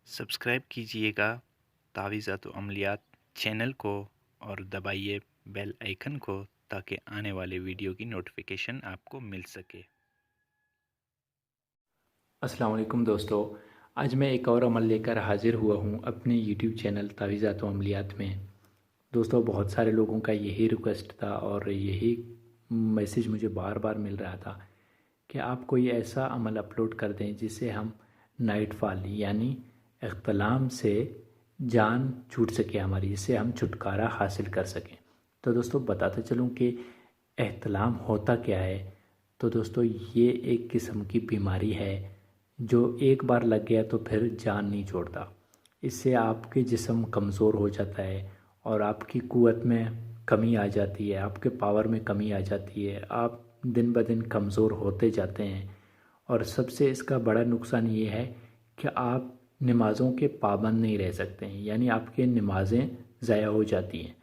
Subscribe कीजिएगा तावीज़ात व अमलियात channel को और दबाइए बेल आइकन को ताकि आने वाले वीडियो की नोटिफिकेशन आपको मिल सके। अस्सलाम वालेकुम दोस्तों, आज मैं एक और अमल लेकर हाज़िर हुआ हूँ अपने यूट्यूब चैनल तावीज़ात व अमलियात में। दोस्तों, बहुत सारे लोगों का यही रिक्वेस्ट था और यही मैसेज मुझे बार बार मिल रहा था कि आप कोई ऐसा अमल अपलोड कर दें जिससे हम नाइट फॉल यानी इख्तिलाम से जान छूट सके हमारी, जिससे हम छुटकारा हासिल कर सकें। तो दोस्तों, बताते चलूँ कि इख्तिलाम होता क्या है। तो दोस्तों, ये एक किस्म की बीमारी है जो एक बार लग गया तो फिर जान नहीं छोड़ता। इससे आपके जिस्म कमज़ोर हो जाता है और आपकी क़ुव्वत में कमी आ जाती है, आपके पावर में कमी आ जाती है, आप दिन ब दिन कमज़ोर होते जाते हैं। और सबसे इसका बड़ा नुकसान ये है कि आप नमाज़ों के पाबंद नहीं रह सकते हैं, यानी आपकी नमाज़ें ज़ाया हो जाती हैं।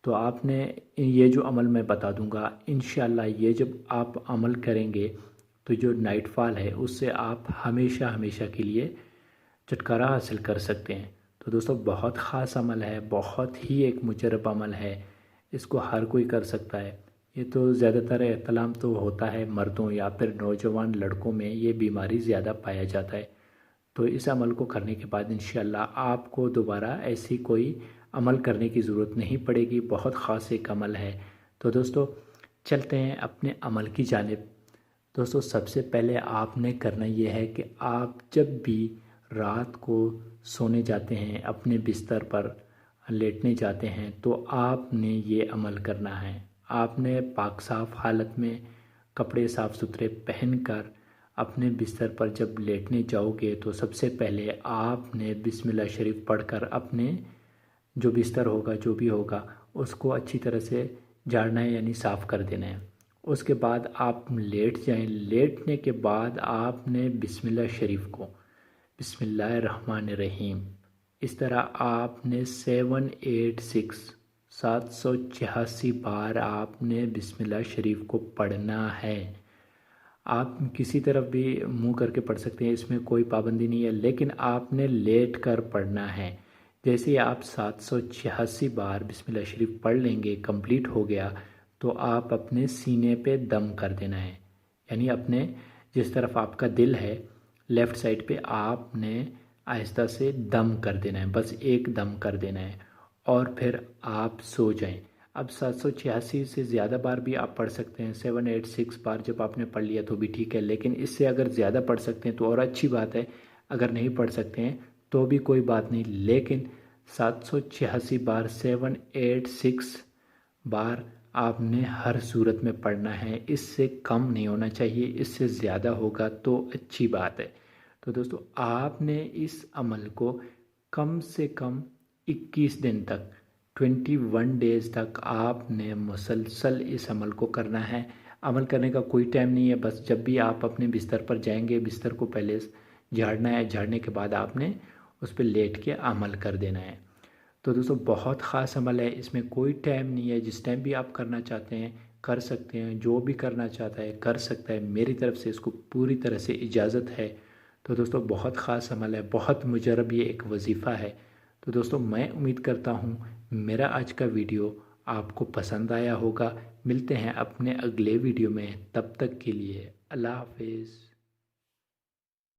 तो आपने ये जो अमल मैं बता दूंगा, इंशाअल्लाह ये जब आप अमल करेंगे तो जो नाइट फॉल है उससे आप हमेशा हमेशा के लिए छुटकारा हासिल कर सकते हैं। तो दोस्तों, बहुत ख़ास अमल है, बहुत ही एक मुजरब अमल है, इसको हर कोई कर सकता है। ये तो ज़्यादातर एहतलाम तो होता है मर्दों या फिर नौजवान लड़कों में ये बीमारी ज़्यादा पाया जाता है। तो इस अमल को करने के बाद इंशाअल्लाह आपको दोबारा ऐसी कोई अमल करने की ज़रूरत नहीं पड़ेगी। बहुत ख़ास एक अमल है। तो दोस्तों, चलते हैं अपने अमल की जानिब। दोस्तों, सबसे पहले आपने करना ये है कि आप जब भी रात को सोने जाते हैं, अपने बिस्तर पर लेटने जाते हैं, तो आपने ये अमल करना है। आपने पाक साफ़ हालत में कपड़े साफ़ सुथरे पहनकर अपने बिस्तर पर जब लेटने जाओगे तो सबसे पहले आपने बिस्मिल्लाह शरीफ पढ़कर अपने जो बिस्तर होगा, जो भी होगा, उसको अच्छी तरह से झाड़ना है, यानी साफ़ कर देना है। उसके बाद आप लेट जाएं। लेटने के बाद आपने बिस्मिल्लाह शरीफ को बिस्मिल्लाहिर्रहमानिर्रहीम इस तरह आपने 786 बार आपने बिस्मिल्लाह शरीफ को पढ़ना है। आप किसी तरफ भी मुंह करके पढ़ सकते हैं, इसमें कोई पाबंदी नहीं है, लेकिन आपने लेट कर पढ़ना है। जैसे ही आप 786 बार बिस्मिल्लाह शरीफ पढ़ लेंगे, कंप्लीट हो गया, तो आप अपने सीने पे दम कर देना है, यानी अपने जिस तरफ आपका दिल है लेफ़्ट साइड पे आपने आहिस्ता से दम कर देना है, बस एक दम कर देना है और फिर आप सो जाएं। अब 786 से ज़्यादा बार भी आप पढ़ सकते हैं। 786 बार जब आपने पढ़ लिया तो भी ठीक है, लेकिन इससे अगर ज़्यादा पढ़ सकते हैं तो और अच्छी बात है। अगर नहीं पढ़ सकते हैं तो भी कोई बात नहीं, लेकिन 786 बार 786 बार आपने हर सूरत में पढ़ना है। इससे कम नहीं होना चाहिए, इससे ज़्यादा होगा तो अच्छी बात है। तो दोस्तों, आपने इस अमल को कम से कम 21 दिन तक 21 डेज़ तक आपने मुसलसल इस अमल को करना है। अमल करने का कोई टाइम नहीं है, बस जब भी आप अपने बिस्तर पर जाएंगे, बिस्तर को पहले झाड़ना है, झाड़ने के बाद आपने उस पर लेट के अमल कर देना है। तो दोस्तों, बहुत ख़ास अमल है, इसमें कोई टाइम नहीं है। जिस टाइम भी आप करना चाहते हैं कर सकते हैं, जो भी करना चाहता है कर सकता है। मेरी तरफ से इसको पूरी तरह से इजाज़त है। तो दोस्तों, बहुत ख़ास अमल है, बहुत मुजरब ये एक वजीफ़ा है। तो दोस्तों, मैं उम्मीद करता हूँ मेरा आज का वीडियो आपको पसंद आया होगा। मिलते हैं अपने अगले वीडियो में, तब तक के लिए अल्लाह हाफिज़।